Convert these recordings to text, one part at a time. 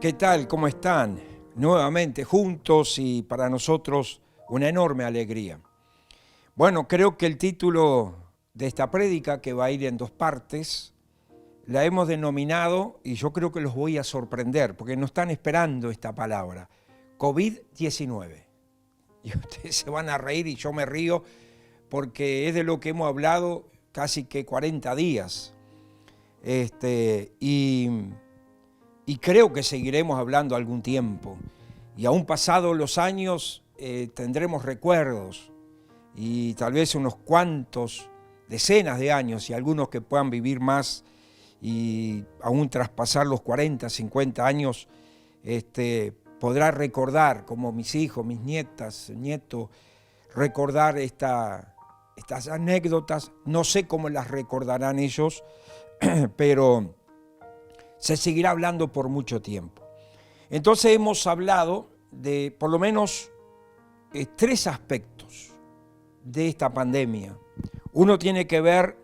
¿Qué tal? ¿Cómo están? Nuevamente juntos y para nosotros una enorme alegría. Bueno, creo que el título de esta prédica, que va a ir en dos partes, la hemos denominado, y yo creo que los voy a sorprender, porque no están esperando esta palabra, COVID-19. Y ustedes se van a reír y yo me río porque es de lo que hemos hablado casi que 40 días. Y creo que seguiremos hablando algún tiempo. Y aún pasados los años tendremos recuerdos y tal vez unos cuantos, decenas de años y algunos que puedan vivir más y aún traspasar los 40, 50 años, podrá recordar, como mis hijos, mis nietas, nietos, recordar estas anécdotas. No sé cómo las recordarán ellos, pero se seguirá hablando por mucho tiempo. Entonces hemos hablado de por lo menos tres aspectos de esta pandemia. Uno tiene que ver,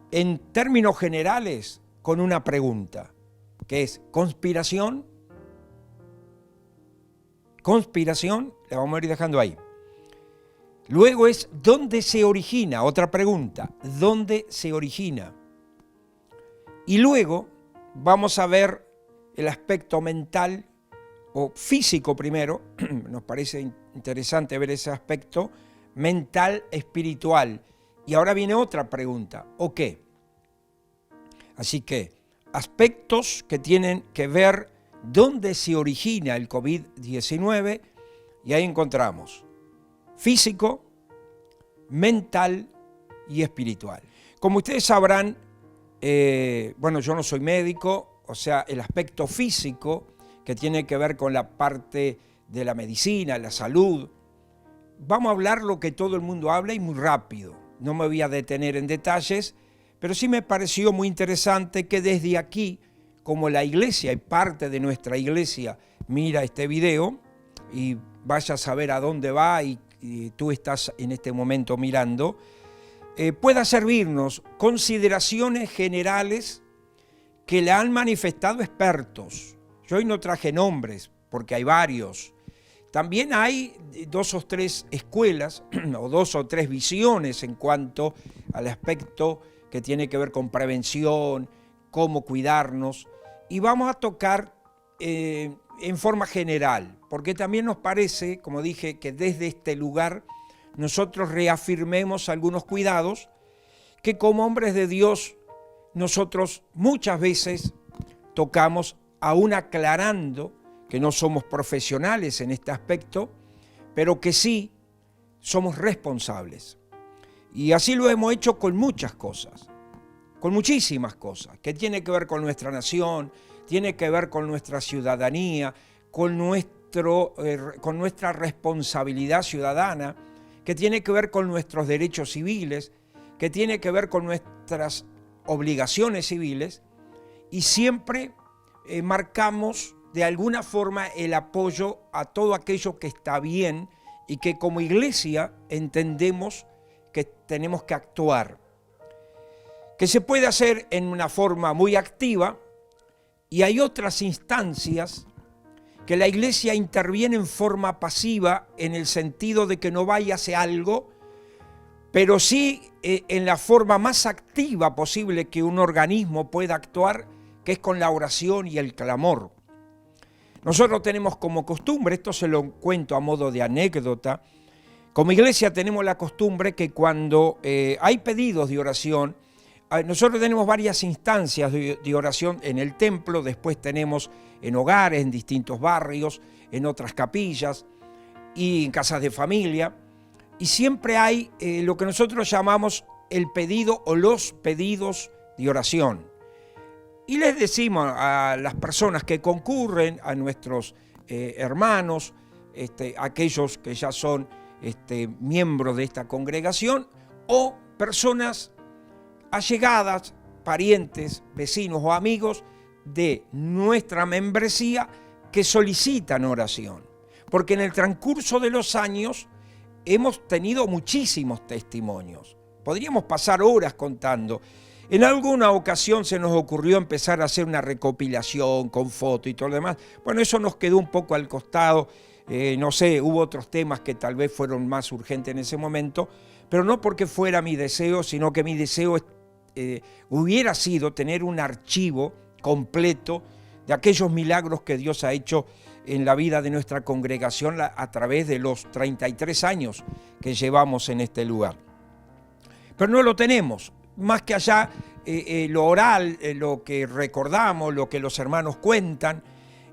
en términos generales, con una pregunta, que es conspiración. Conspiración, la vamos a ir dejando ahí. Luego es ¿dónde se origina? Otra pregunta, ¿dónde se origina? Y luego vamos a ver el aspecto mental o físico primero, nos parece interesante ver ese aspecto mental, espiritual. Y ahora viene otra pregunta, ¿o qué? Así que aspectos que tienen que ver dónde se origina el COVID-19 y ahí encontramos físico, mental y espiritual. Como ustedes sabrán, bueno, yo no soy médico, o sea, el aspecto físico que tiene que ver con la parte de la medicina, la salud. Vamos a hablar lo que todo el mundo habla y muy rápido. No me voy a detener en detalles, pero sí me pareció muy interesante que desde aquí, como la iglesia y parte de nuestra iglesia mira este video y vaya a saber a dónde va y tú estás en este momento mirando, pueda servirnos consideraciones generales que le han manifestado expertos. Yo hoy no traje nombres porque hay varios. También hay dos o tres escuelas o dos o tres visiones en cuanto al aspecto que tiene que ver con prevención, cómo cuidarnos. Y vamos a tocar en forma general, porque también nos parece, como dije, que desde este lugar nosotros reafirmemos algunos cuidados que como hombres de Dios nosotros muchas veces tocamos, aún aclarando que no somos profesionales en este aspecto, pero que sí somos responsables. Y así lo hemos hecho con muchas cosas, con muchísimas cosas, que tiene que ver con nuestra nación, tiene que ver con nuestra ciudadanía, con nuestra responsabilidad ciudadana, que tiene que ver con nuestros derechos civiles, que tiene que ver con nuestras obligaciones civiles, y siempre marcamos de alguna forma el apoyo a todo aquello que está bien y que como iglesia entendemos que tenemos que actuar, que se puede hacer en una forma muy activa, y hay otras instancias que la iglesia interviene en forma pasiva en el sentido de que no vaya a hacer algo, pero sí en la forma más activa posible que un organismo pueda actuar, que es con la oración y el clamor. Nosotros tenemos como costumbre, esto se lo cuento a modo de anécdota, como iglesia tenemos la costumbre que cuando hay pedidos de oración, nosotros tenemos varias instancias de oración en el templo, después tenemos en hogares, en distintos barrios, en otras capillas y en casas de familia. Y siempre hay lo que nosotros llamamos el pedido o los pedidos de oración. Y les decimos a las personas que concurren, a nuestros hermanos, aquellos que ya son miembros de esta congregación o personas allegadas, parientes, vecinos o amigos de nuestra membresía que solicitan oración. Porque en el transcurso de los años hemos tenido muchísimos testimonios. Podríamos pasar horas contando. En alguna ocasión se nos ocurrió empezar a hacer una recopilación con fotos y todo lo demás. Bueno, eso nos quedó un poco al costado. No sé, hubo otros temas que tal vez fueron más urgentes en ese momento, pero no porque fuera mi deseo, sino que mi deseo hubiera sido tener un archivo completo de aquellos milagros que Dios ha hecho en la vida de nuestra congregación a través de los 33 años que llevamos en este lugar. Pero no lo tenemos, más que allá lo oral, lo que recordamos, lo que los hermanos cuentan,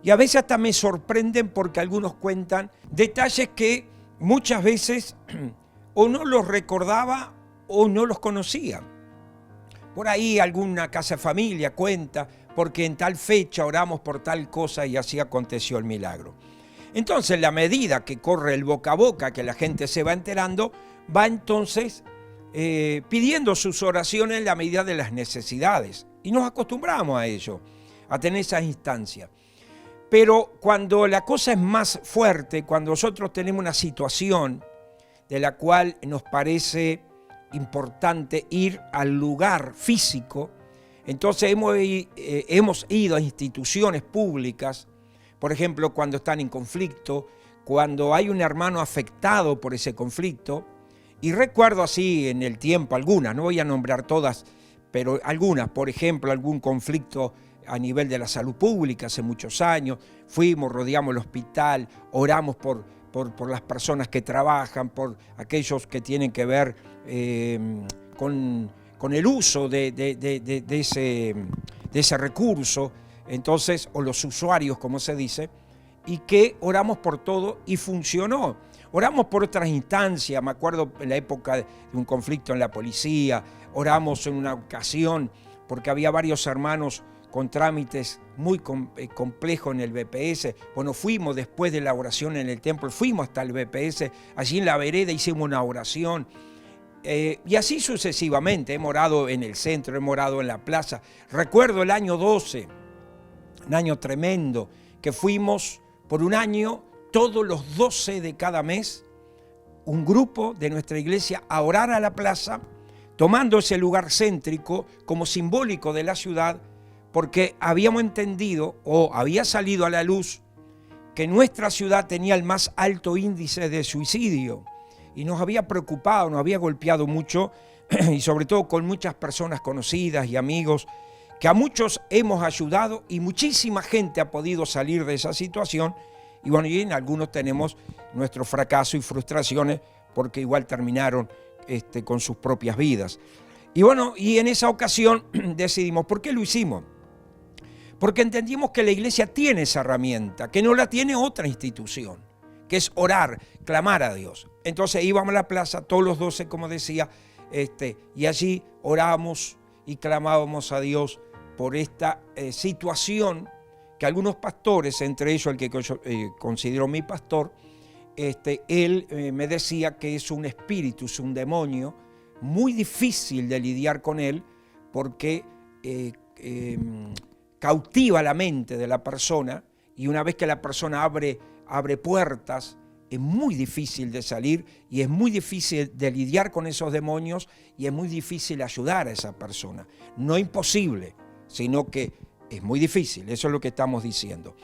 y a veces hasta me sorprenden porque algunos cuentan detalles que muchas veces o no los recordaba o no los conocía. Por ahí alguna casa de familia cuenta, porque en tal fecha oramos por tal cosa y así aconteció el milagro. Entonces, la medida que corre el boca a boca, que la gente se va enterando, va entonces pidiendo sus oraciones en la medida de las necesidades. Y nos acostumbramos a ello, a tener esas instancias. Pero cuando la cosa es más fuerte, cuando nosotros tenemos una situación de la cual nos parece importante ir al lugar físico, entonces hemos ido a instituciones públicas, por ejemplo, cuando están en conflicto, cuando hay un hermano afectado por ese conflicto, y recuerdo así en el tiempo algunas, no voy a nombrar todas, pero algunas, por ejemplo, algún conflicto a nivel de la salud pública hace muchos años, fuimos, rodeamos el hospital, oramos por las personas que trabajan, por aquellos que tienen que ver con el uso de ese recurso, entonces, o los usuarios, como se dice, y que oramos por todo y funcionó. Oramos por otras instancias, me acuerdo en la época de un conflicto en la policía, oramos en una ocasión porque había varios hermanos con trámites muy complejos en el BPS. Bueno, fuimos después de la oración en el templo, fuimos hasta el BPS, allí en la vereda hicimos una oración. Y así sucesivamente, hemos orado en el centro, hemos orado en la plaza. Recuerdo el año 12, un año tremendo, que fuimos por un año, todos los 12 de cada mes, un grupo de nuestra iglesia a orar a la plaza, tomando ese lugar céntrico como simbólico de la ciudad, porque habíamos entendido o había salido a la luz que nuestra ciudad tenía el más alto índice de suicidio y nos había preocupado, nos había golpeado mucho y sobre todo con muchas personas conocidas y amigos que a muchos hemos ayudado y muchísima gente ha podido salir de esa situación y bueno, y en algunos tenemos nuestro fracaso y frustraciones porque igual terminaron con sus propias vidas. Y bueno, y en esa ocasión decidimos, ¿por qué lo hicimos? Porque entendimos que la iglesia tiene esa herramienta, que no la tiene otra institución, que es orar, clamar a Dios. Entonces íbamos a la plaza todos los 12, como decía, y allí orábamos y clamábamos a Dios por esta situación que algunos pastores, entre ellos el que considero mi pastor, él me decía que es un espíritu, es un demonio, muy difícil de lidiar con él porque cautiva la mente de la persona y una vez que la persona abre puertas, es muy difícil de salir y es muy difícil de lidiar con esos demonios y es muy difícil ayudar a esa persona. No imposible, sino que es muy difícil, eso es lo que estamos diciendo.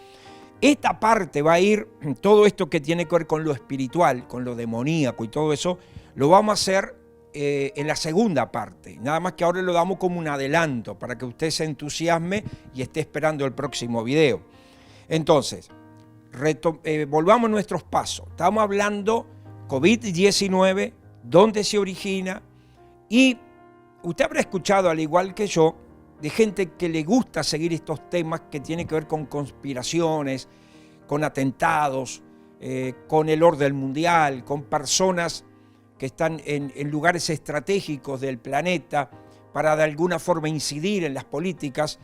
Esta parte va a ir, todo esto que tiene que ver con lo espiritual, con lo demoníaco y todo eso, lo vamos a hacer en la segunda parte. Nada más que ahora lo damos como un adelanto para que usted se entusiasme y esté esperando el próximo video. Entonces, volvamos a nuestros pasos. Estamos hablando COVID-19, dónde se origina, y usted habrá escuchado, al igual que yo, de gente que le gusta seguir estos temas que tienen que ver con conspiraciones, con atentados, con el orden mundial, con personas que están en lugares estratégicos del planeta para de alguna forma incidir en las políticas.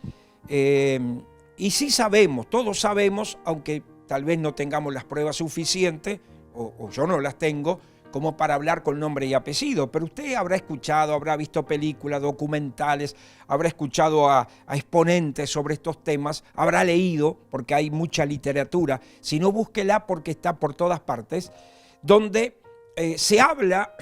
Y sí sabemos, todos sabemos, aunque tal vez no tengamos las pruebas suficientes, o yo no las tengo, como para hablar con nombre y apellido, pero usted habrá escuchado, habrá visto películas, documentales, habrá escuchado a exponentes sobre estos temas, habrá leído, porque hay mucha literatura, si no búsquela porque está por todas partes, donde se habla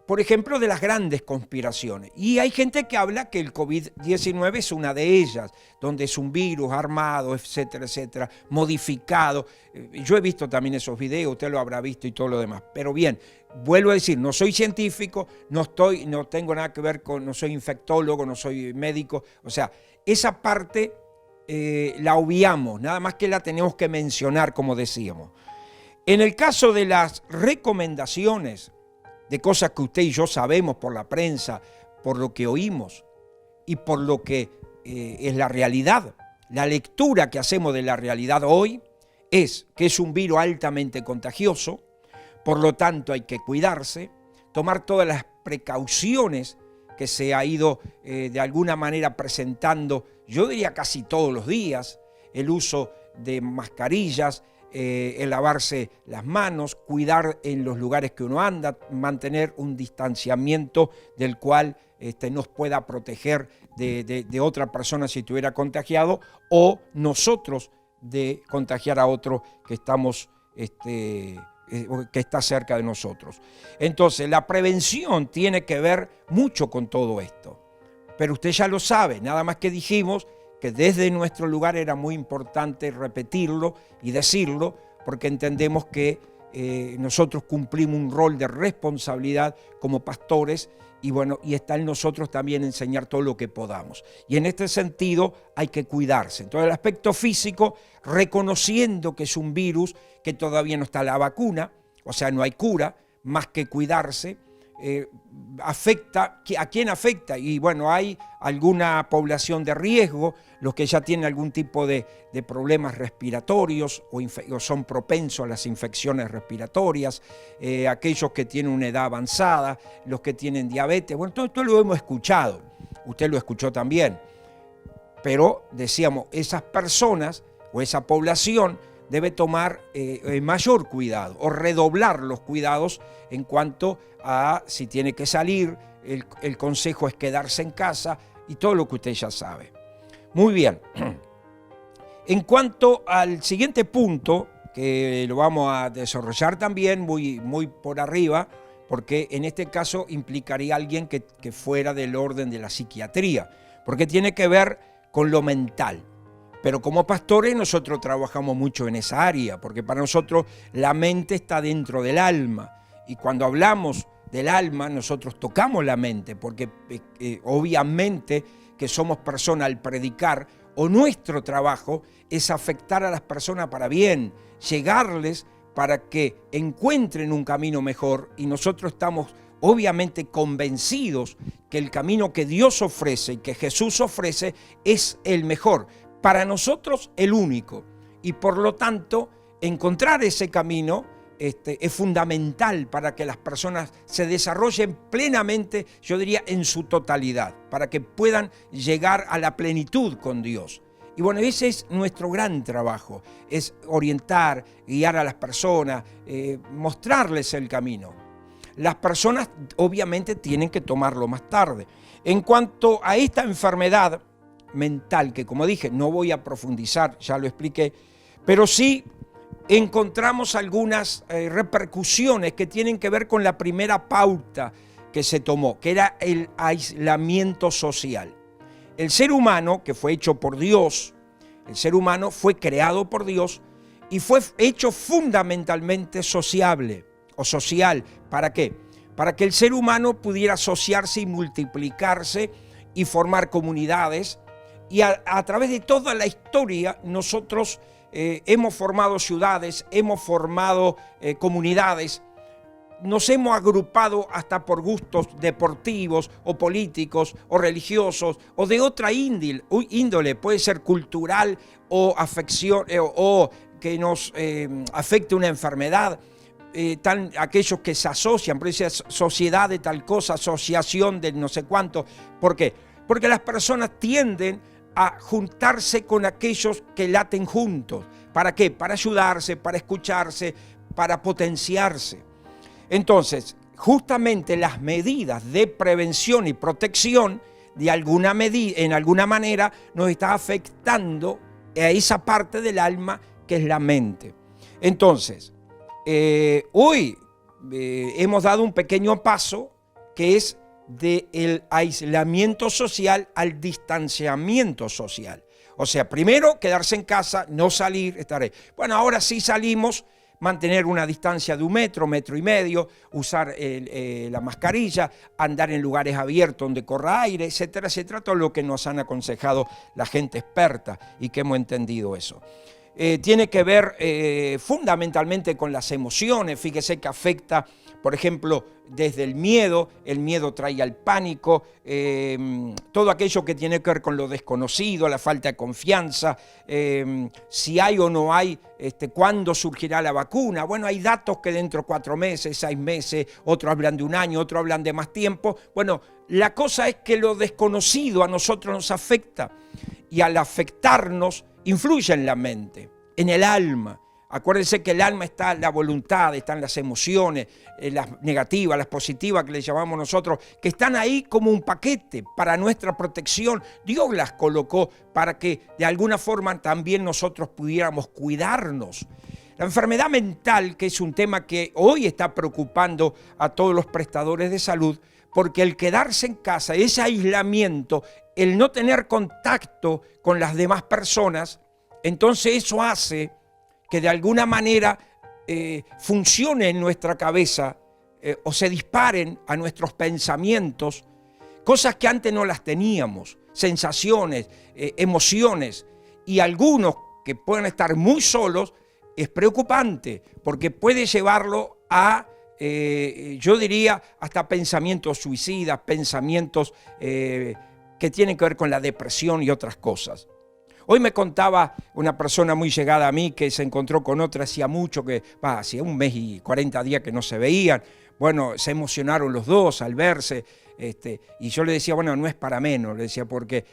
por ejemplo, de las grandes conspiraciones. Y hay gente que habla que el COVID-19 es una de ellas, donde es un virus armado, etcétera, etcétera, modificado. Yo he visto también esos videos, usted lo habrá visto y todo lo demás. Pero bien, vuelvo a decir, no soy científico, no tengo nada que ver con, no soy infectólogo, no soy médico. O sea, esa parte la obviamos, nada más que la tenemos que mencionar, como decíamos. En el caso de las recomendaciones, de cosas que usted y yo sabemos por la prensa, por lo que oímos y por lo que es la realidad. La lectura que hacemos de la realidad hoy es que es un virus altamente contagioso, por lo tanto hay que cuidarse, tomar todas las precauciones que se ha ido de alguna manera presentando, yo diría casi todos los días, el uso de mascarillas, el lavarse las manos, cuidar en los lugares que uno anda, mantener un distanciamiento del cual nos pueda proteger de otra persona si estuviera contagiado, o nosotros de contagiar a otro que está cerca de nosotros. Entonces, la prevención tiene que ver mucho con todo esto. Pero usted ya lo sabe, nada más que dijimos que desde nuestro lugar era muy importante repetirlo y decirlo, porque entendemos que nosotros cumplimos un rol de responsabilidad como pastores y bueno, y está en nosotros también enseñar todo lo que podamos. Y en este sentido hay que cuidarse. Entonces el aspecto físico, reconociendo que es un virus, que todavía no está la vacuna, o sea, no hay cura, más que cuidarse. ¿A quién afecta? Y bueno, hay alguna población de riesgo, los que ya tienen algún tipo de problemas respiratorios o son propensos a las infecciones respiratorias, aquellos que tienen una edad avanzada, los que tienen diabetes. Bueno, todo esto lo hemos escuchado, usted lo escuchó también, pero decíamos, esas personas o esa población debe tomar mayor cuidado o redoblar los cuidados en cuanto a si tiene que salir, el consejo es quedarse en casa y todo lo que usted ya sabe. Muy bien. En cuanto al siguiente punto, que lo vamos a desarrollar también muy por arriba, porque en este caso implicaría a alguien que fuera del orden de la psiquiatría, porque tiene que ver con lo mental. Pero como pastores nosotros trabajamos mucho en esa área, porque para nosotros la mente está dentro del alma. Y cuando hablamos del alma, nosotros tocamos la mente, porque obviamente que somos personas al predicar, o nuestro trabajo es afectar a las personas para bien, llegarles para que encuentren un camino mejor, y nosotros estamos obviamente convencidos que el camino que Dios ofrece y que Jesús ofrece es el mejor. Para nosotros el único, y por lo tanto encontrar ese camino es fundamental para que las personas se desarrollen plenamente, yo diría en su totalidad, para que puedan llegar a la plenitud con Dios. Y bueno, ese es nuestro gran trabajo, es orientar, guiar a las personas, mostrarles el camino. Las personas obviamente tienen que tomarlo más tarde. En cuanto a esta enfermedad mental, que como dije, no voy a profundizar, ya lo expliqué, pero sí encontramos algunas repercusiones que tienen que ver con la primera pauta que se tomó, que era el aislamiento social. El ser humano, que fue hecho por Dios, el ser humano fue creado por Dios y fue hecho fundamentalmente sociable o social. ¿Para qué? Para que el ser humano pudiera asociarse y multiplicarse y formar comunidades. Y a través de toda la historia nosotros hemos formado ciudades, hemos formado comunidades, nos hemos agrupado hasta por gustos deportivos o políticos o religiosos o de otra índole, puede ser cultural o afección o que nos afecte una enfermedad. Aquellos que se asocian, por eso es sociedad de tal cosa, asociación de no sé cuánto. ¿Por qué? Porque las personas tienden a juntarse con aquellos que laten juntos. ¿Para qué? Para ayudarse, para escucharse, para potenciarse. Entonces, justamente las medidas de prevención y protección, en alguna manera, nos está afectando a esa parte del alma que es la mente. Entonces, hoy hemos dado un pequeño paso que es del aislamiento social al distanciamiento social. O sea, primero quedarse en casa, no salir, estar ahí. Bueno, ahora sí salimos, mantener una distancia de 1 metro, 1,5 metros, usar la mascarilla, andar en lugares abiertos donde corra aire, etcétera, etcétera, todo lo que nos han aconsejado la gente experta y que hemos entendido eso. Tiene que ver fundamentalmente con las emociones. Fíjese que afecta, por ejemplo, desde el miedo trae al pánico, todo aquello que tiene que ver con lo desconocido, la falta de confianza, si hay o no hay, cuándo surgirá la vacuna. Bueno, hay datos que dentro de 4 meses, 6 meses, otros hablan de 1 año, otros hablan de más tiempo. Bueno, la cosa es que lo desconocido a nosotros nos afecta y al afectarnos influye en la mente, en el alma. Acuérdense que el alma está en la voluntad, están las emociones, las negativas, las positivas que le llamamos nosotros, que están ahí como un paquete para nuestra protección. Dios las colocó para que de alguna forma también nosotros pudiéramos cuidarnos. La enfermedad mental, que es un tema que hoy está preocupando a todos los prestadores de salud, porque el quedarse en casa, ese aislamiento, el no tener contacto con las demás personas, entonces eso hace que de alguna manera funcione en nuestra cabeza o se disparen a nuestros pensamientos cosas que antes no las teníamos, sensaciones, emociones, y algunos que pueden estar muy solos, es preocupante porque puede llevarlo a, yo diría, hasta pensamientos suicidas, pensamientos que tienen que ver con la depresión y otras cosas. Hoy me contaba una persona muy llegada a mí que se encontró con otra hacía mucho, hacía 1 mes y 40 días que no se veían. Bueno, se emocionaron los dos al verse. Y yo le decía, bueno, no es para menos, le decía, porque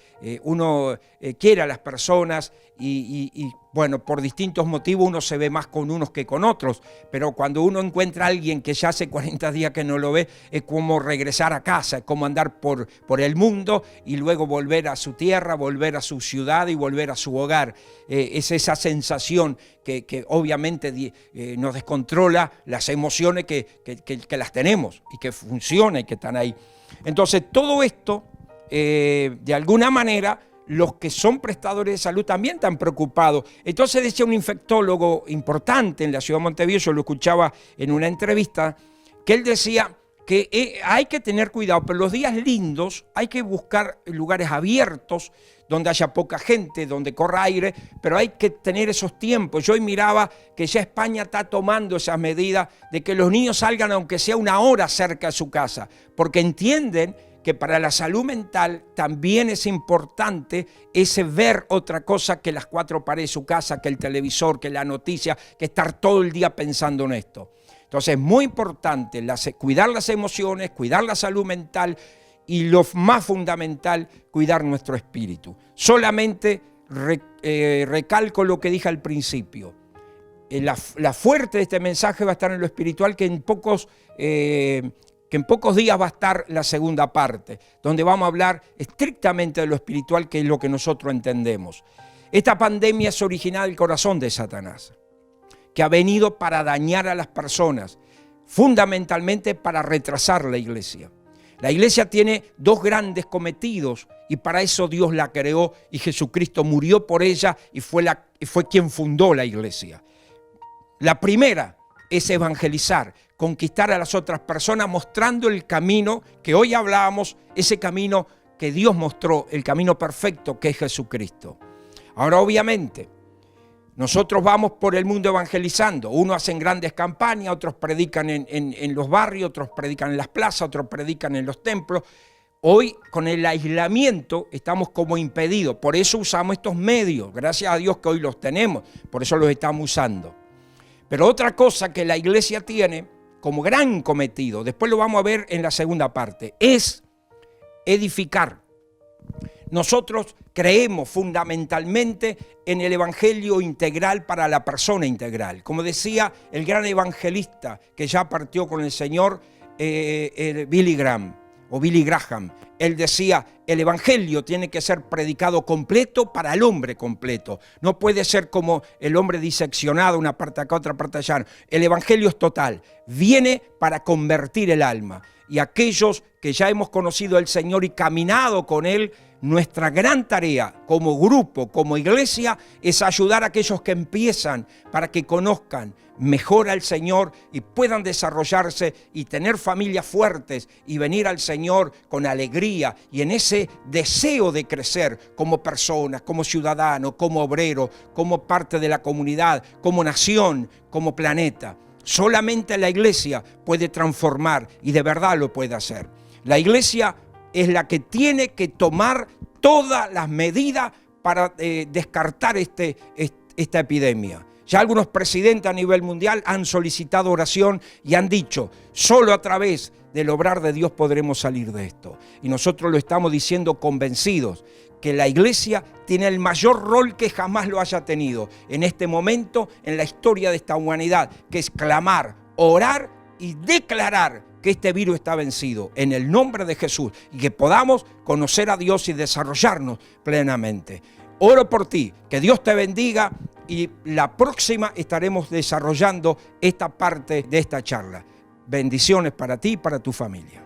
uno quiere a las personas y bueno, por distintos motivos uno se ve más con unos que con otros, pero cuando uno encuentra a alguien que ya hace 40 días que no lo ve, es como regresar a casa, es como andar por el mundo y luego volver a su tierra, volver a su ciudad y volver a su hogar. Es esa sensación que obviamente nos descontrola las emociones que las tenemos y que funcionan y que están ahí. Entonces, todo esto, de alguna manera, los que son prestadores de salud también están preocupados. Entonces decía un infectólogo importante en la ciudad de Montevideo, yo lo escuchaba en una entrevista, que él decía que hay que tener cuidado, pero los días lindos hay que buscar lugares abiertos, donde haya poca gente, donde corra aire, pero hay que tener esos tiempos. Yo hoy miraba que ya España está tomando esas medidas de que los niños salgan aunque sea 1 hora cerca de su casa, porque entienden que para la salud mental también es importante ese ver otra cosa que las 4 paredes de su casa, que el televisor, que la noticia, que estar todo el día pensando en esto. Entonces es muy importante cuidar las emociones, cuidar la salud mental y lo más fundamental, cuidar nuestro espíritu. Solamente recalco lo que dije al principio. La fuerte de este mensaje va a estar en lo espiritual, que en pocos días va a estar la segunda parte, donde vamos a hablar estrictamente de lo espiritual, que es lo que nosotros entendemos. Esta pandemia es originada del corazón de Satanás, que ha venido para dañar a las personas, fundamentalmente para retrasar la iglesia. La iglesia tiene 2 grandes cometidos y para eso Dios la creó y Jesucristo murió por ella y fue quien fundó la iglesia. La primera es evangelizar, conquistar a las otras personas mostrando el camino que hoy hablábamos, ese camino que Dios mostró, el camino perfecto que es Jesucristo. Ahora obviamente nosotros vamos por el mundo evangelizando. Unos hacen grandes campañas, otros predican en los barrios, otros predican en las plazas, otros predican en los templos. Hoy, con el aislamiento, estamos como impedidos. Por eso usamos estos medios. Gracias a Dios que hoy los tenemos. Por eso los estamos usando. Pero otra cosa que la iglesia tiene como gran cometido, después lo vamos a ver en la segunda parte, es edificar. Nosotros creemos fundamentalmente en el evangelio integral para la persona integral. Como decía el gran evangelista que ya partió con el Señor, Billy Graham, él decía, el evangelio tiene que ser predicado completo para el hombre completo. No puede ser como el hombre diseccionado, una parte acá, otra parte allá. El evangelio es total, viene para convertir el alma. y aquellos que ya hemos conocido al Señor y caminado con Él, nuestra gran tarea como grupo, como iglesia, es ayudar a aquellos que empiezan para que conozcan mejor al Señor y puedan desarrollarse y tener familias fuertes y venir al Señor con alegría y en ese deseo de crecer como personas, como ciudadanos, como obreros, como parte de la comunidad, como nación, como planeta. Solamente la iglesia puede transformar y de verdad lo puede hacer. La iglesia es la que tiene que tomar todas las medidas para descartar esta epidemia. Ya algunos presidentes a nivel mundial han solicitado oración y han dicho, solo a través del obrar de Dios podremos salir de esto. Y nosotros lo estamos diciendo convencidos, que la iglesia tiene el mayor rol que jamás lo haya tenido en este momento en la historia de esta humanidad, que es clamar, orar y declarar que este virus está vencido en el nombre de Jesús y que podamos conocer a Dios y desarrollarnos plenamente. Oro por ti, que Dios te bendiga y la próxima estaremos desarrollando esta parte de esta charla. Bendiciones para ti y para tu familia.